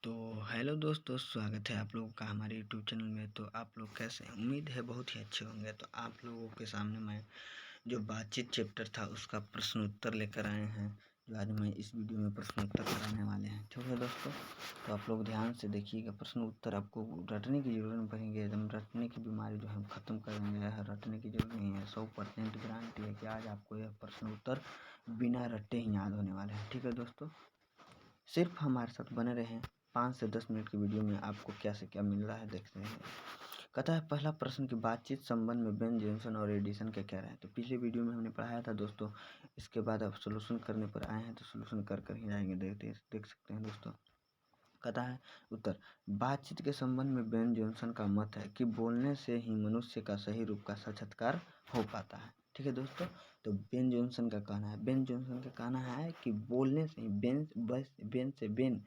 तो हेलो दोस्तों, स्वागत है आप लोगों का हमारे यूट्यूब चैनल में। तो आप लोग कैसे हैं? उम्मीद है बहुत ही अच्छे होंगे। तो आप लोगों के सामने मैं जो बातचीत चैप्टर था उसका प्रश्न उत्तर लेकर आए हैं, जो आज मैं इस वीडियो में प्रश्न उत्तर कराने वाले हैं। ठीक है दोस्तों, तो आप लोग ध्यान से देखिएगा। प्रश्न उत्तर आपको रटने की जरूरत नहीं पड़ेगी, एकदम रटने की बीमारी जो है ख़त्म कर देंगे। रटने की जरूरत नहीं है, 100% गारंटी है कि आज आपको यह प्रश्न उत्तर बिना रटे ही याद होने वाले हैं। ठीक है दोस्तों, सिर्फ हमारे साथ बने रहें। 5 से 10 मिनट की वीडियो में आपको क्या से क्या मिल रहा है देखते हैं। कहता है पहला प्रश्न की बातचीत संबंध में बेन जॉनसन और एडिसन का क्या राय है। तो पिछले वीडियो में हमने पढ़ाया था दोस्तों। इसके बाद आप सोल्यूशन करने पर आए हैं तो सोल्यूशन कर ही जाएंगे। देख सकते हैं दोस्तों। कहता है उत्तर, बातचीत के संबंध में बेन जॉनसन का मत है कि बोलने से ही मनुष्य का सही रूप का साक्षात्कार हो पाता है। ठीक है दोस्तों, तो बेन जॉनसन का कहना है कि बोलने से ही बेन से बेन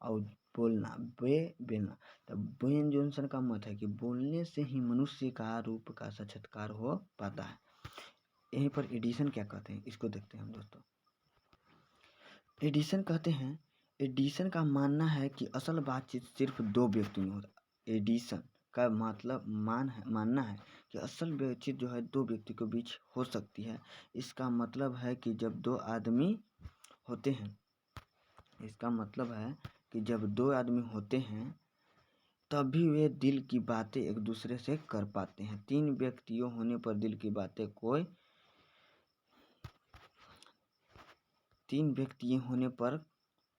और बोलना बेलना। तो बेन जॉनसन का मत है कि बोलने से ही मनुष्य का रूप का साक्षात्कार हो पाता है। यहीं पर एडिसन क्या कहते हैं, इसको देखते हैं हम दोस्तों। एडिसन का मानना है कि असल बातचीत सिर्फ दो व्यक्ति में होता है। एडिसन का मतलब मानना है कि असल बातचीत जो है दो व्यक्ति के बीच हो सकती है। इसका मतलब है कि जब दो आदमी होते हैं तभी वे दिल की बातें एक दूसरे से कर पाते हैं। तीन व्यक्तियों होने पर दिल की बातें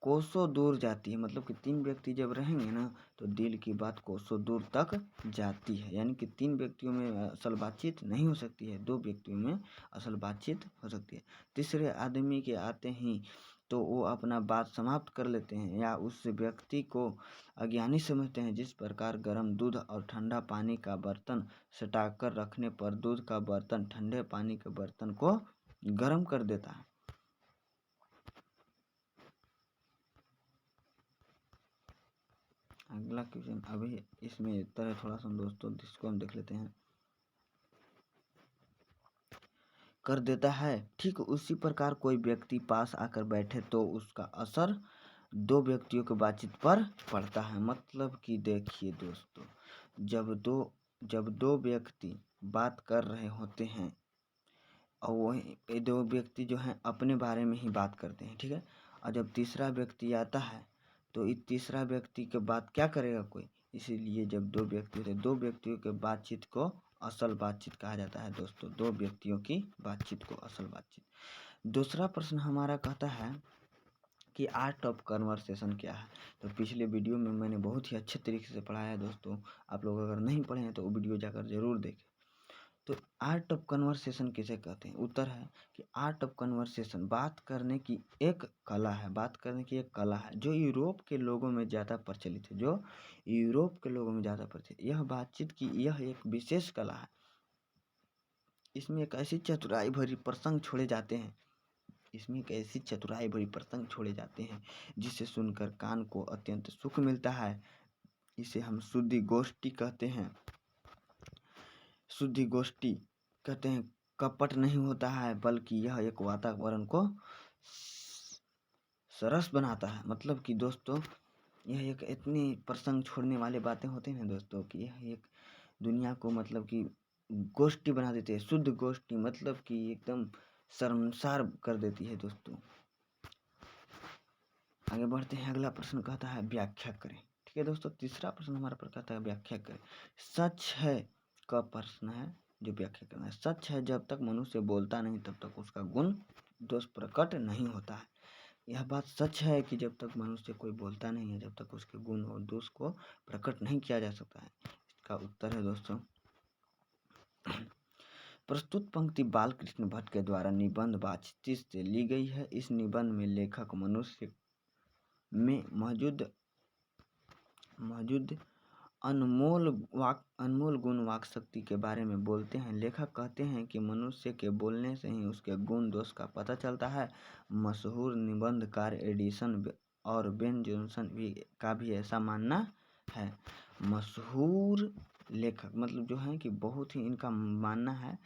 कोसों दूर जाती है। मतलब कि तीन व्यक्ति जब रहेंगे ना तो दिल की बात कोसों दूर तक जाती है। यानी कि तीन व्यक्तियों में असल बातचीत नहीं हो सकती है, दो व्यक्तियों में असल बातचीत हो सकती है। तीसरे आदमी के आते ही तो वो अपना बात समाप्त कर लेते हैं या उस व्यक्ति को अज्ञानी समझते हैं। जिस प्रकार गर्म दूध और ठंडा पानी का बर्तन सटाकर रखने पर दूध का बर्तन ठंडे पानी के बर्तन को गर्म कर देता है। अगला क्वेश्चन अभी इसमें उत्तर है थोड़ा सा दोस्तों, जिसको हम देख लेते हैं। कर देता है, ठीक उसी प्रकार कोई व्यक्ति पास आकर बैठे तो उसका असर दो व्यक्तियों की बातचीत पर पड़ता है। मतलब कि देखिए दोस्तों, जब दो व्यक्ति बात कर रहे होते हैं और वही दो व्यक्ति जो हैं अपने बारे में ही बात करते हैं, ठीक है। और जब तीसरा व्यक्ति आता है तो इस तीसरा व्यक्ति के बात क्या करेगा कोई। इसीलिए जब दो व्यक्ति होते हैं, दो व्यक्तियों के बातचीत को असल बातचीत कहा जाता है दोस्तों। दो व्यक्तियों की बातचीत को असल बातचीत। दूसरा प्रश्न हमारा कहता है कि आर्ट ऑफ कन्वर्सेशन क्या है। तो पिछले वीडियो में मैंने बहुत ही अच्छे तरीके से पढ़ाया है दोस्तों। आप लोग अगर नहीं पढ़े हैं तो वो वीडियो जाकर जरूर देखें। तो आर्ट ऑफ कन्वर्सेशन किसे कहते हैं। उत्तर है कि आर्ट ऑफ कन्वर्सेशन बात करने की एक कला है जो यूरोप के लोगों में ज़्यादा प्रचलित है। यह बातचीत की यह एक विशेष कला है। इसमें एक ऐसी चतुराई भरी प्रसंग छोड़े जाते हैं जिसे सुनकर कान को अत्यंत सुख मिलता है। इसे हम शुद्धि गोष्ठी कहते हैं। कपट नहीं होता है बल्कि यह एक वातावरण को सरस बनाता है। मतलब कि दोस्तों यह एक इतनी प्रसंग छोड़ने वाले बातें होते हैं दोस्तों कि यह एक दुनिया को मतलब कि गोष्ठी बना देते हैं। शुद्ध गोष्ठी मतलब कि एकदम शर्मसार कर देती है दोस्तों। आगे बढ़ते हैं। अगला प्रश्न कहता है व्याख्या करें। ठीक है दोस्तों, तीसरा प्रश्न हमारा पर कहता है व्याख्या करें। सच है का प्रश्न है जो व्याख्या करना है। सच है, जब तक मनुष्य बोलता नहीं तब तक उसका गुण दोष प्रकट नहीं होता है। यह बात सच है कि जब तक मनुष्य कोई बोलता नहीं है, जब तक उसके गुण और दोष को प्रकट नहीं किया जा सकता है। इसका उत्तर है दोस्तों, प्रस्तुत पंक्ति बालकृष्ण भट्ट के द्वारा निबंध बातचीत से ली गई है। इस निबंध में लेखक मनुष्य में मौजूद अनमोल गुण वाक शक्ति के बारे में बोलते हैं। लेखक कहते हैं कि मनुष्य के बोलने से ही उसके गुण दोष का पता चलता है। मशहूर निबंधकार एडिसन और बेन जॉनसन का भी ऐसा मानना है। मशहूर लेखक मतलब जो है कि बहुत ही इनका मानना है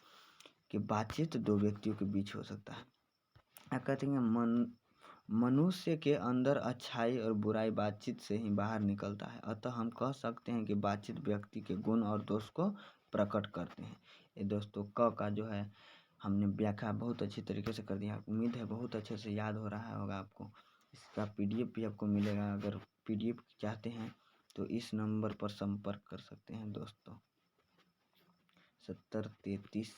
कि बातचीत दो व्यक्तियों के बीच हो सकता है। कहते हैं मनुष्य के अंदर अच्छाई और बुराई बातचीत से ही बाहर निकलता है, अतः हम कह सकते हैं कि बातचीत व्यक्ति के गुण और दोष को प्रकट करते हैं। ये दोस्तों क का जो है हमने व्याख्या बहुत अच्छी तरीके से कर दिया। उम्मीद है बहुत अच्छे से याद हो रहा होगा आपको। इसका PDF भी आपको मिलेगा। अगर PDF चाहते हैं तो इस नंबर पर संपर्क कर सकते हैं दोस्तों, 70 33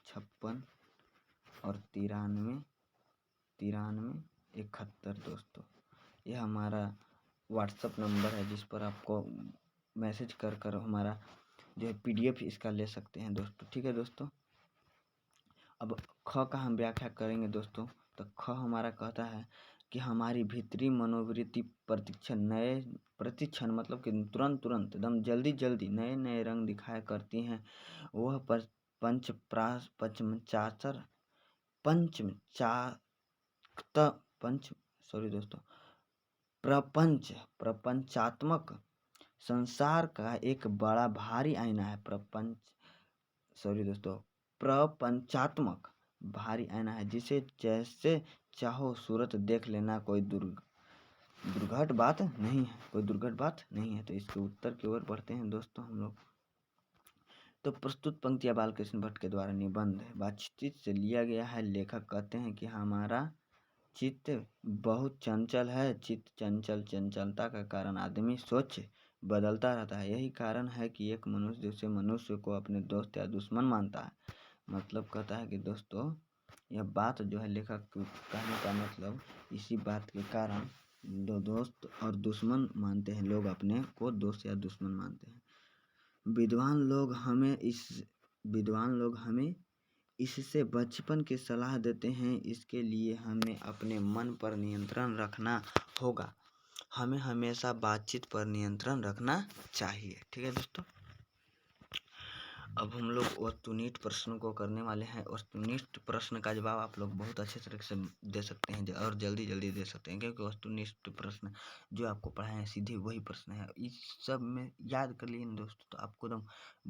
56 और 93 93 71 दोस्तों। यह हमारा व्हाट्सअप नंबर है जिस पर आपको मैसेज कर हमारा जो है PDF इसका ले सकते हैं दोस्तों। ठीक है दोस्तों। अब ख का हम व्याख्या करेंगे दोस्तों। तो ख हमारा कहता है कि हमारी भीतरी मनोवृत्ति प्रतिक्षण मतलब कि तुरंत एकदम जल्दी नए नए रंग दिखाया करती हैं। वह प्रपंचात्मक संसार का एक बड़ा भारी आईना है। प्रपंचात्मक भारी आईना है जिसे जैसे चाहो सूरत देख लेना, कोई दुर्घट बात नहीं है। तो इसके उत्तर की ओर बढ़ते हैं दोस्तों हम लोग। तो प्रस्तुत पंक्तियां बालकृष्ण भट्ट के द्वारा निबंध है, बातचीत से लिया गया है। लेखक कहते हैं कि हमारा चित्त बहुत चंचल है। चित्त चंचलता का कारण आदमी सोच बदलता रहता है। यही कारण है कि एक मनुष्य दूसरे मनुष्य को अपने दोस्त या दुश्मन मानता है। मतलब कहता है कि दोस्तों यह बात जो है लेखक कहने का मतलब इसी बात के कारण दो दोस्त और दुश्मन मानते हैं, लोग अपने को दोस्त या दुश्मन मानते हैं। विद्वान लोग हमें इससे बचपन की सलाह देते हैं। इसके लिए हमें अपने मन पर नियंत्रण रखना होगा। हमें हमेशा बातचीत पर नियंत्रण रखना चाहिए। ठीक है दोस्तों। अब हम लोग वस्तुनिष्ठ प्रश्नों को करने वाले हैं। वस्तुनिष्ठ प्रश्न का जवाब आप लोग बहुत अच्छे तरीके से दे सकते हैं और जल्दी दे सकते हैं, क्योंकि वस्तुनिष्ठ प्रश्न जो आपको पढ़ाए हैं सीधे वही प्रश्न है। इस सब में याद कर लिए दोस्तों तो आपको एकदम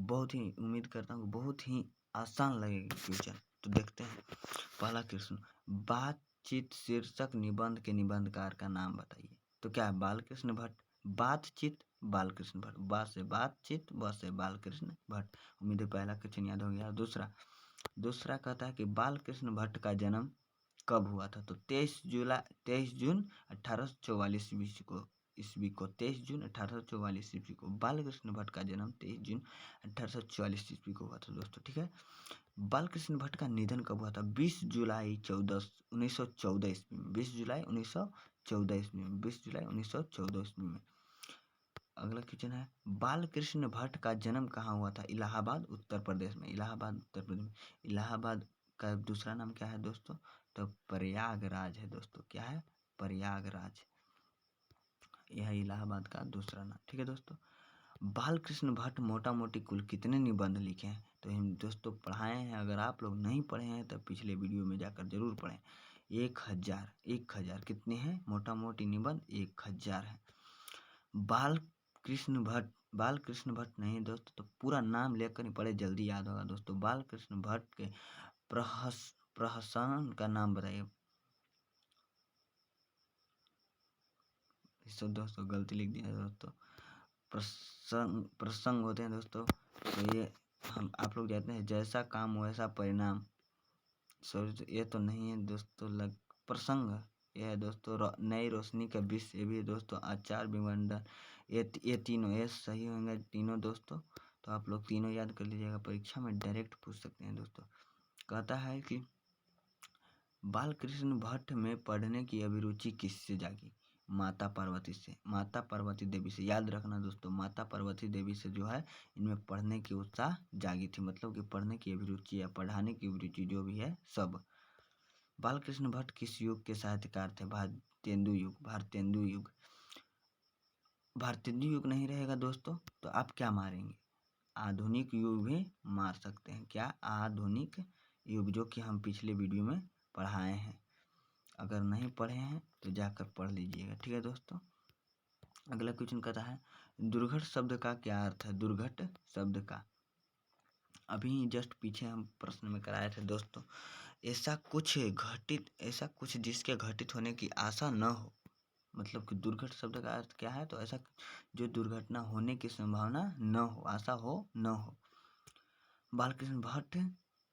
बहुत ही उम्मीद करता हूँ बहुत ही आसान लगेगी क्वेश्चन। तो देखते हैं पहला क्वेश्चन, बातचीत शीर्षक निबंध के निबंधकार का नाम बताइए। तो क्या है? बालकृष्ण भट्ट। बातचीत बालकृष्ण भट्ट। बा से बातचीत, ब से बालकृष्ण भट्ट। उम्मीद है पहला क्वेश्चन याद हो गया। दूसरा कहता है कि बालकृष्ण भट्ट का जन्म कब हुआ था? तो 23 जून 1844 ईस्वी को 23 जून 1844 ईस्वी को बालकृष्ण भट्ट का जन्म 23 जून 1844 ईस्वी को हुआ था दोस्तों। ठीक है। बालकृष्ण भट्ट का निधन कब हुआ था? 20 जुलाई 1914 ईस्वी में। 20 जुलाई 1914 ईस्वी में। 20 जुलाई 1914 ईस्वी में। अगला क्वेश्चन है, बालकृष्ण भट्ट का जन्म कहाँ हुआ था? इलाहाबाद उत्तर प्रदेश में। इलाहाबाद उत्तर प्रदेश में। इलाहाबाद का दूसरा नाम क्या है दोस्तों? तो प्रयागराज है दोस्तों। क्या है? प्रयागराज। यह इलाहाबाद का दूसरा नाम। ठीक है दोस्तों। बालकृष्ण भट्ट मोटा मोटी कुल कितने निबंध लिखे हैं? तो हम दोस्तों पढ़ाए हैं। अगर आप लोग नहीं पढ़े हैं तो पिछले वीडियो में जाकर जरूर पढ़ें। 1000 कितने हैं? मोटा मोटी निबंध 1000 है। बालकृष्ण भट्ट नहीं दोस्तों, तो पूरा नाम लेकर ही पढ़े, जल्दी याद होगा दोस्तों। बालकृष्ण भट्ट के प्रहसन का नाम बताइए। दोस्तों गलती लिख दिया दोस्तों। प्रसंग होते हैं दोस्तों। तो ये हम आप लोग जानते हैं, जैसा काम वैसा परिणाम। सॉरी ये तो नहीं है दोस्तों। प्रसंग यह है दोस्तों। नई रोशनी का विषय, ये भी दोस्तों। आचार विमंडन, ये तीनों ये सही होंगे तीनों दोस्तों। तो आप लोग तीनों याद कर लीजिएगा, परीक्षा में डायरेक्ट पूछ सकते हैं दोस्तों। कहता है कि बालकृष्ण भट्ट में पढ़ने की अभिरुचि किससे जागी? माता पार्वती से। माता पार्वती देवी से। याद रखना दोस्तों, माता पार्वती देवी से जो है इनमें पढ़ने की उत्साह जागी थी। मतलब कि पढ़ने की अभिरुचि या पढ़ाने की अभिरुचि जो भी है सब। बालकृष्ण भट्ट किस युग के साहित्यकार थे? भारतेंदु युग। भारतेंदु युग नहीं रहेगा दोस्तों तो आप क्या मारेंगे? आधुनिक युग भी मार सकते हैं। क्या? आधुनिक युग, जो कि हम पिछले वीडियो में पढ़ाए हैं। अगर नहीं पढ़े हैं तो जाकर पढ़ लीजिएगा। ठीक है दोस्तों। अगला क्वेश्चन कहता है, दुर्घट शब्द का क्या अर्थ है? दुर्घट शब्द का अभी जस्ट पीछे हम प्रश्न में कराए थे दोस्तों। ऐसा कुछ जिसके घटित होने की आशा न हो। मतलब कि दुर्घट शब्द का अर्थ क्या है? तो ऐसा जो दुर्घटना होने की संभावना न हो, आशा हो न हो। बालकृष्ण भट्ट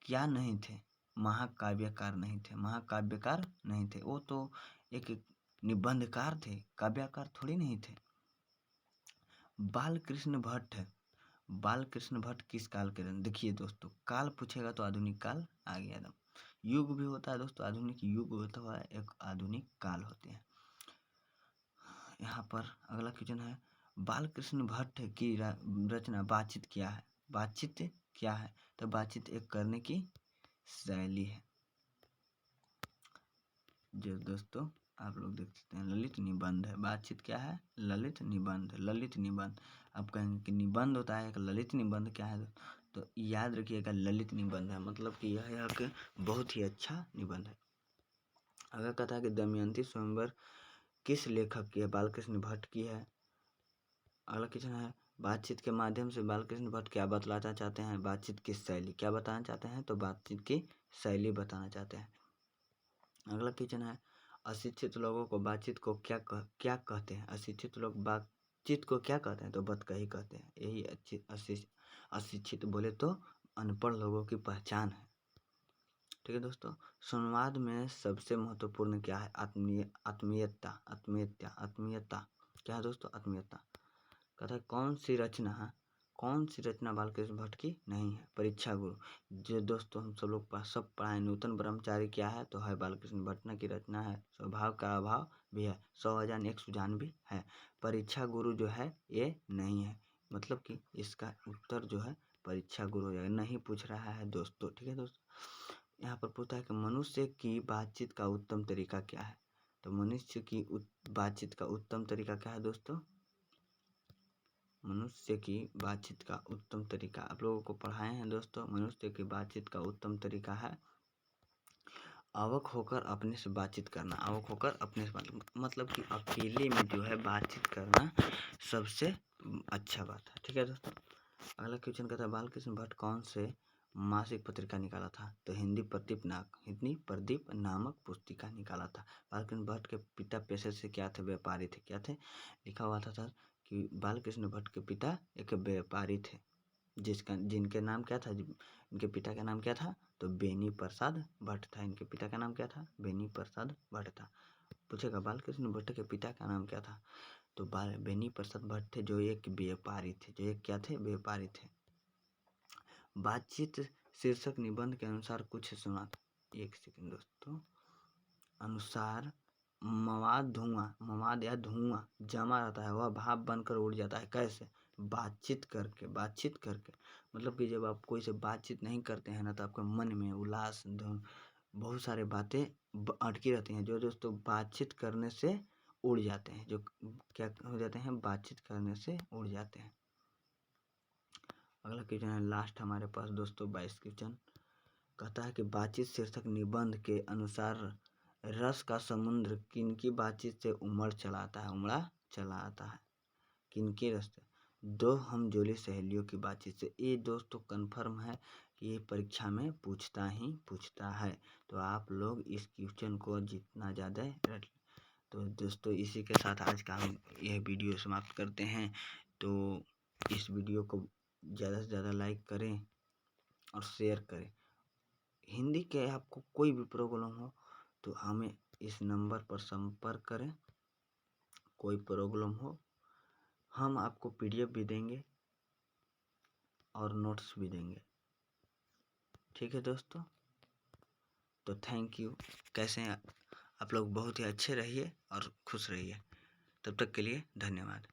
क्या नहीं थे? महाकाव्यकार नहीं थे। महाकाव्यकार नहीं थे, वो तो एक निबंधकार थे, काव्यकार थोड़ी नहीं थे। बालकृष्ण भट्ट किस काल के? देखिए दोस्तों, काल पूछेगा तो आधुनिक काल आ गया एकदम। युग भी होता है दोस्तों, आधुनिक युग होता है, एक आधुनिक काल होते हैं। यहाँ पर अगला क्वेश्चन है, बालकृष्ण भट्ट की रचना बातचीत क्या है? बातचीत क्या है? तो बातचीत एक करने की शैली है। जो दोस्तों आप लोग देख सकते हैं, ललित निबंध है। बातचीत क्या है? ललित निबंध। आप कहेंगे कि निबंध होता है, एक ललित निबंध क्या है? तो याद रखिएगा, ललित निबंध है, मतलब कि यह एक बहुत ही अच्छा निबंध है। अगर कहता है कि दमयंती स्वयंवर किस लेखक की है? बालकृष्ण भट्ट की है। अगला क्वेश्चन है, बातचीत के माध्यम से बालकृष्ण भट्ट क्या बतलाना चाहते हैं? बातचीत की शैली क्या बताना चाहते हैं? तो बातचीत की शैली बताना चाहते हैं। अगला क्वेश्चन है, अशिक्षित लोगों को बातचीत को क्या कहते हैं? अशिक्षित लोग बातचीत को क्या कहते हैं? तो बतकही कहते हैं। यही अशिक्षित बोले तो अनपढ़ लोगों की पहचान है। ठीक है दोस्तों, संवाद में सबसे महत्वपूर्ण क्या है? आत्मीयता। क्या है दोस्तों? आत्मीयता। कहता है कौन सी रचना बालकृष्ण भट्ट की नहीं है? परीक्षा गुरु। जो दोस्तों हम सब लोग सब पढ़ाए, नूतन ब्रह्मचारी क्या है? तो है बालकृष्ण भट्ट की रचना है। स्वभाव का अभाव भी है, 100,001 सुजान भी है। परीक्षा गुरु जो है ये नहीं है, मतलब कि इसका उत्तर जो है परीक्षा गुरु हो जाएगा। नहीं पूछ रहा है दोस्तों। ठीक है दोस्तों, यहाँ पर पूछता है कि मनुष्य की बातचीत का उत्तम तरीका क्या है? तो मनुष्य की बातचीत का उत्तम तरीका क्या है दोस्तों? मनुष्य की बातचीत का उत्तम तरीका आप लोगों को पढ़ाए हैं दोस्तों। मनुष्य की बातचीत का उत्तम तरीका है आवक होकर अपने से बातचीत करना। आवक होकर अपने से मतलब कि अकेले में जो है बातचीत करना सबसे अच्छा बात है। ठीक है दोस्तों, अगला क्वेश्चन कहता है, बालकृष्ण भट्ट कौन से मासिक पत्रिका निकाला था? तो हिंदी प्रदीप नामक पुस्तिका निकाला था। बालकृष्ण भट्ट के पिता पेशे से क्या थे? व्यापारी थे। क्या थे? लिखा हुआ था कि बालकृष्ण भट्ट के पिता एक व्यापारी थे, जिनके नाम क्या था? इनके पिता का नाम क्या था? तो बेनी प्रसाद भट्ट था। इनके पिता का नाम क्या था? बेनी प्रसाद भट्ट था। पूछेगा बालकृष्ण भट्ट के पिता का नाम क्या था? तो बेनी प्रसाद भट्ट थे, जो एक व्यापारी थे। जो एक क्या थे? व्यापारी थे। बातचीत शीर्षक निबंध के अनुसार कुछ सुना। एक सेकंड दोस्तों, अनुसार मवाद या धुआं जमा रहता है, वह भाप बनकर उड़ जाता है। कैसे? बातचीत करके मतलब कि जब आप कोई से बातचीत नहीं करते हैं ना, तो आपके मन में उल्लास बहुत सारे बातें अटकी रहती हैं, जो दोस्तों बातचीत करने से उड़ जाते हैं। जो क्या हो जाते हैं? बातचीत करने से उड़ जाते हैं। अगला क्वेश्चन है लास्ट हमारे पास दोस्तों, 22 क्वेश्चन। कहता है कि बातचीत शीर्षक निबंध के अनुसार रस का समुद्र किनकी बातचीत से उमड़ चला आता है? किनकी रस से? दो हमजोली सहेलियों की बातचीत से। ये दोस्तों कन्फर्म है कि ये परीक्षा में पूछता है। तो आप लोग इस क्वेश्चन को जितना ज़्यादा रट। तो दोस्तों इसी के साथ आज का हम यह वीडियो समाप्त करते हैं। तो इस वीडियो को ज़्यादा से ज़्यादा लाइक करें और शेयर करें। हिंदी के आपको कोई भी प्रॉब्लम हो तो हमें इस नंबर पर संपर्क करें। कोई प्रॉब्लम हो, हम आपको PDF भी देंगे और नोट्स भी देंगे। ठीक है दोस्तों, तो थैंक यू। कैसे हैं आप लोग? बहुत ही अच्छे रहिए और खुश रहिए। तब तक के लिए धन्यवाद।